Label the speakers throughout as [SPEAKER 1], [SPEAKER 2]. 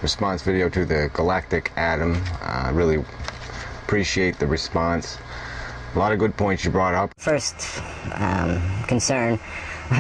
[SPEAKER 1] response video to the galactic atom. I really appreciate the response. A lot of good points you brought up.
[SPEAKER 2] First concern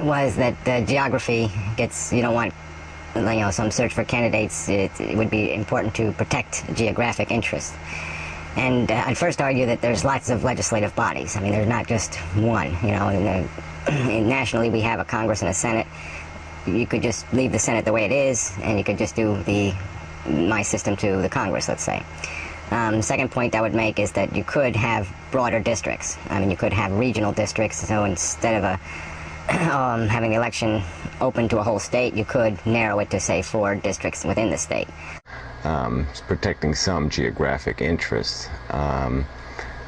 [SPEAKER 2] was that geography gets, you don't want, some search for candidates. It would be important to protect geographic interests. And I'd first argue that there's lots of legislative bodies. I mean, there's not just one, nationally we have a Congress and a Senate. You could just leave the Senate the way it is, and you could just do my system to the Congress, let's say. The second point I would make is that you could have broader districts. I mean, you could have regional districts, so instead of having the election open to a whole state, you could narrow it to, say, 4 districts within the state.
[SPEAKER 1] It's protecting some geographic interests.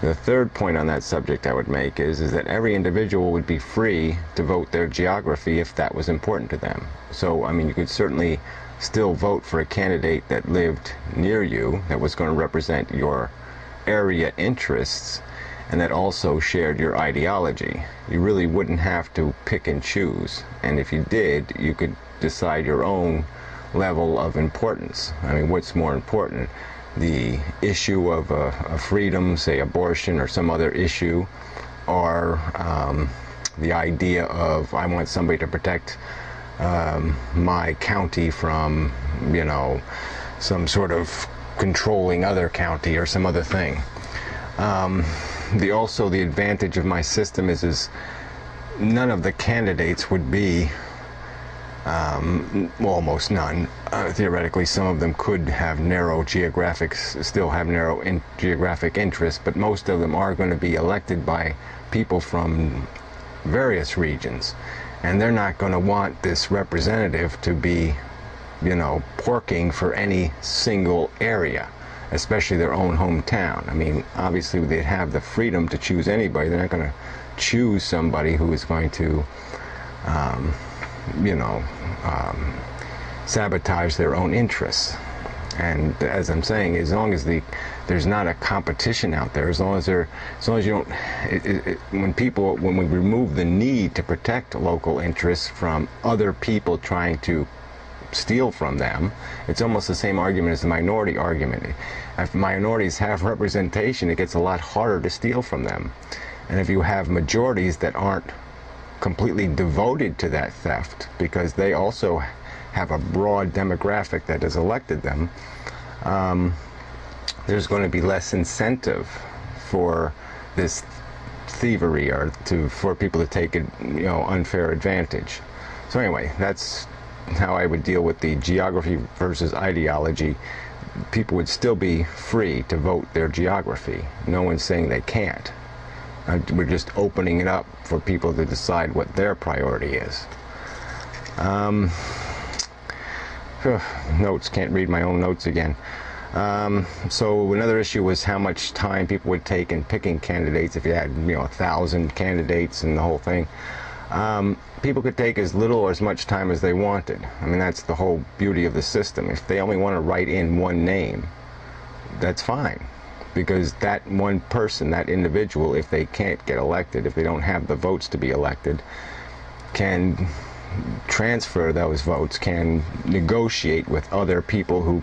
[SPEAKER 1] The third point on that subject I would make is that every individual would be free to vote their geography if that was important to them. So, I mean, you could certainly still vote for a candidate that lived near you, that was going to represent your area interests, and that also shared your ideology. You really wouldn't have to pick and choose. And if you did, you could decide your own level of importance. I mean, what's more important? The issue of a freedom, say abortion or some other issue, or the idea of I want somebody to protect my county from, some sort of controlling other county or some other thing. Also the advantage of my system is none of the candidates would be, almost none. Theoretically, some of them could have still have narrow geographic interests, but most of them are going to be elected by people from various regions. And they're not going to want this representative to be, porking for any single area, especially their own hometown. I mean, obviously they'd have the freedom to choose anybody. They're not going to choose somebody who is going to, sabotage their own interests. And as I'm saying, as long as there's not a competition out there, as long as you don't, when we remove the need to protect local interests from other people trying to steal from them, it's almost the same argument as the minority argument. If minorities have representation, it gets a lot harder to steal from them. And if you have majorities that aren't completely devoted to that theft, because they also have a broad demographic that has elected them, there's going to be less incentive for this thievery or for people to take unfair advantage. So anyway, that's how I would deal with the geography versus ideology. People would still be free to vote their geography. No one's saying they can't. We're just opening it up for people to decide what their priority is. Notes, can't read my own notes again. So another issue was how much time people would take in picking candidates. If you had 1,000 candidates and the whole thing, people could take as little or as much time as they wanted. I mean, that's the whole beauty of the system. If they only want to write in one name, that's fine, because that one person, that individual, if they can't get elected, if they don't have the votes to be elected, can transfer those votes, can negotiate with other people who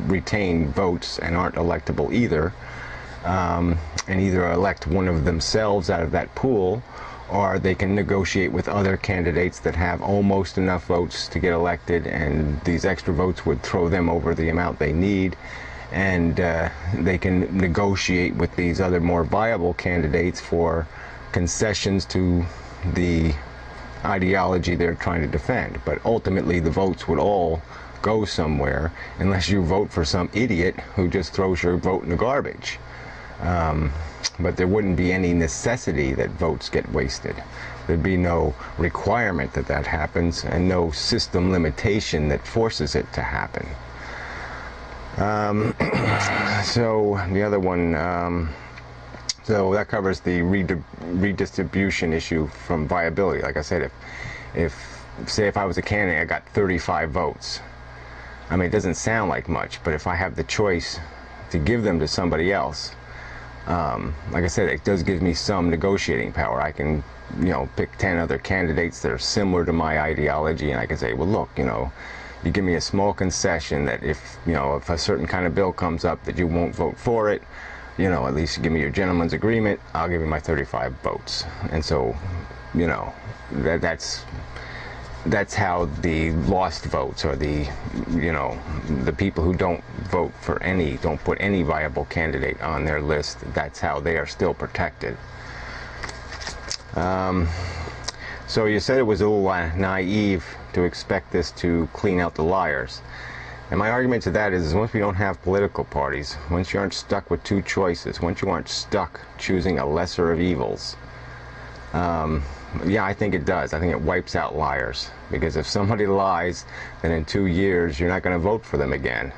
[SPEAKER 1] retain votes and aren't electable either, and either elect one of themselves out of that pool, or they can negotiate with other candidates that have almost enough votes to get elected, and these extra votes would throw them over the amount they need, and they can negotiate with these other more viable candidates for concessions to the ideology they're trying to defend. But ultimately the votes would all go somewhere, unless you vote for some idiot who just throws your vote in the garbage. But there wouldn't be any necessity that votes get wasted. There'd be no requirement that that happens, and no system limitation that forces it to happen. So the other one, so that covers the redistribution issue from viability. Like I said, say if I was a candidate, I got 35 votes. I mean, it doesn't sound like much, but if I have the choice to give them to somebody else, like I said, it does give me some negotiating power. I can, pick 10 other candidates that are similar to my ideology, and I can say, well, look, you give me a small concession that if, you know, if a certain kind of bill comes up that you won't vote for it, you know, at least give me your gentleman's agreement, I'll give you my 35 votes. And so, you know, that's how the lost votes, or the, you know, the people who don't vote for any, don't put any viable candidate on their list, that's how they are still protected. So you said it was a little naive to expect this to clean out the liars. And my argument to that is once we don't have political parties, once you aren't stuck with two choices, once you aren't stuck choosing a lesser of evils, yeah, I think it does. I think it wipes out liars. Because if somebody lies, then in 2 years you're not going to vote for them again.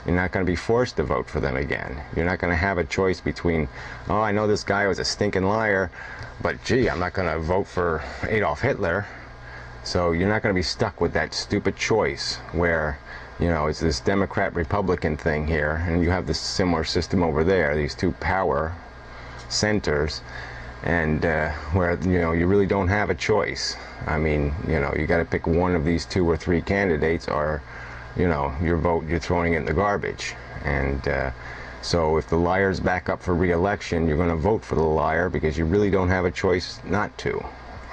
[SPEAKER 1] You're not going to be forced to vote for them again. You're not going to have a choice between, oh, I know this guy was a stinking liar, but gee, I'm not going to vote for Adolf Hitler. So you're not going to be stuck with that stupid choice where, you know, it's this Democrat-Republican thing here, and you have this similar system over there, these two power centers, and where, you know, you really don't have a choice. I mean, you know, you got to pick one of these 2 or 3 candidates, or, you know, your vote, you're throwing it in the garbage. And so if the liar's back up for re-election, you're going to vote for the liar because you really don't have a choice not to.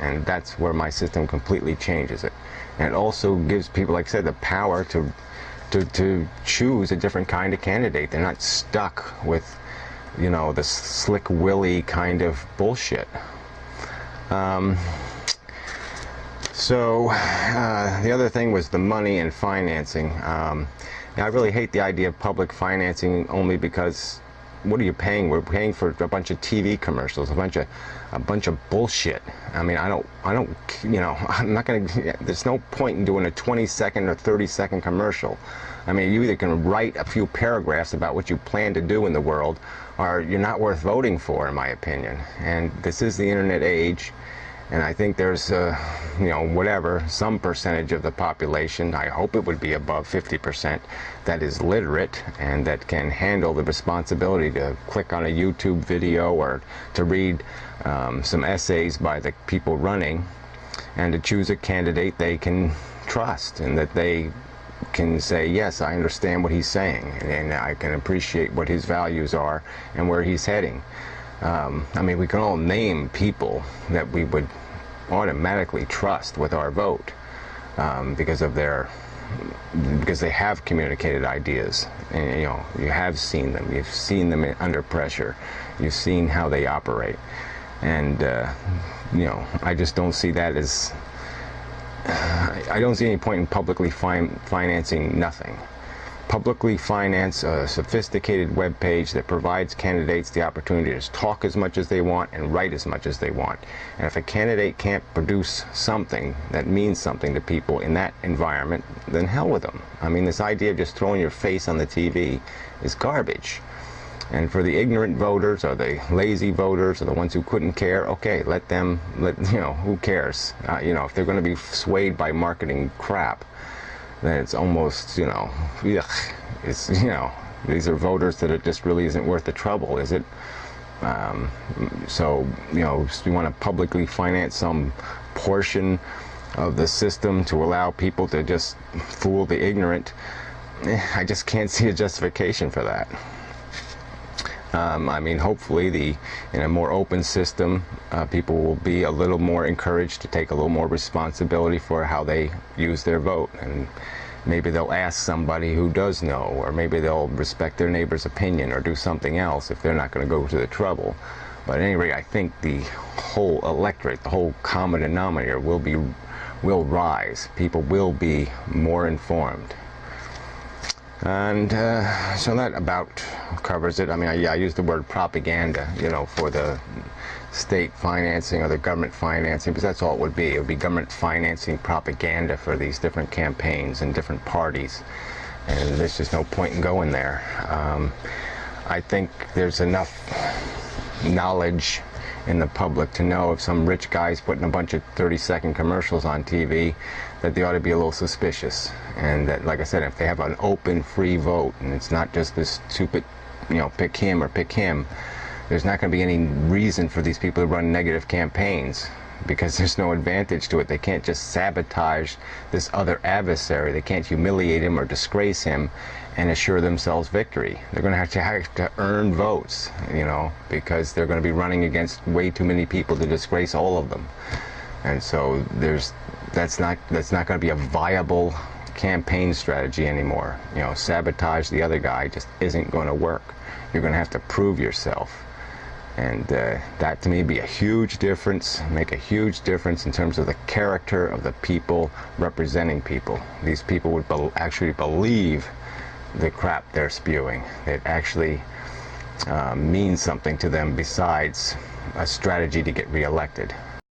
[SPEAKER 1] And that's where my system completely changes it. And it also gives people, like I said, the power to choose a different kind of candidate. They're not stuck with, you know, the slick willy kind of bullshit. So the other thing was the money and financing. I really hate the idea of public financing, only because what are you paying? We're paying for a bunch of TV commercials, a bunch of bullshit. I mean, I don't, you know, I'm not going to, there's no point in doing a 20-second or 30-second commercial. I mean, you either can write a few paragraphs about what you plan to do in the world, or you're not worth voting for, in my opinion. And this is the internet age, and I think there's, you know, whatever, some percentage of the population, I hope it would be above 50%, that is literate and that can handle the responsibility to click on a YouTube video or to read some essays by the people running, and to choose a candidate they can trust, and that they can say, yes, I understand what he's saying, and I can appreciate what his values are and where he's heading. I mean, we can all name people that we would automatically trust with our vote because they have communicated ideas, and, you know, you have seen them. You've seen them under pressure. You've seen how they operate, and you know, I just don't see that as. I don't see any point in publicly financing nothing. Publicly finance a sophisticated web page that provides candidates the opportunity to talk as much as they want and write as much as they want. And if a candidate can't produce something that means something to people in that environment, then hell with them. I mean, this idea of just throwing your face on the TV is garbage. And for the ignorant voters, or the lazy voters, or the ones who couldn't care, okay, let them, you know, who cares? You know, if they're going to be swayed by marketing crap, then it's almost, you know, yuck. It's, you know, these are voters that it just really isn't worth the trouble, is it? So, you know, you want to publicly finance some portion of the system to allow people to just fool the ignorant. I just can't see a justification for that. I mean, hopefully in a more open system, people will be a little more encouraged to take a little more responsibility for how they use their vote. And maybe they'll ask somebody who does know, or maybe they'll respect their neighbor's opinion or do something else if they're not going to go to the trouble. But at any rate, I think the whole electorate, the whole common denominator will rise. People will be more informed. And so that about covers it. I mean, I use the word propaganda, you know, for the state financing or the government financing, because that's all it would be. It would be government financing propaganda for these different campaigns and different parties. And there's just no point in going there. I think there's enough knowledge in the public to know if some rich guy's putting a bunch of 30-second commercials on TV, that they ought to be a little suspicious. And that, like I said, if they have an open, free vote, and it's not just this stupid, you know, pick him or pick him, there's not going to be any reason for these people to run negative campaigns. because there's no advantage to it. They can't just sabotage this other adversary. They can't humiliate him or disgrace him and assure themselves victory. They're going to have to earn votes, you know, because they're going to be running against way too many people to disgrace all of them. And so that's not going to be a viable campaign strategy anymore. You know, sabotage the other guy just isn't going to work. You're going to have to prove yourself. And that to me be a huge difference, make a huge difference in terms of the character of the people representing people. These people would actually believe the crap they're spewing. It actually means something to them besides a strategy to get reelected.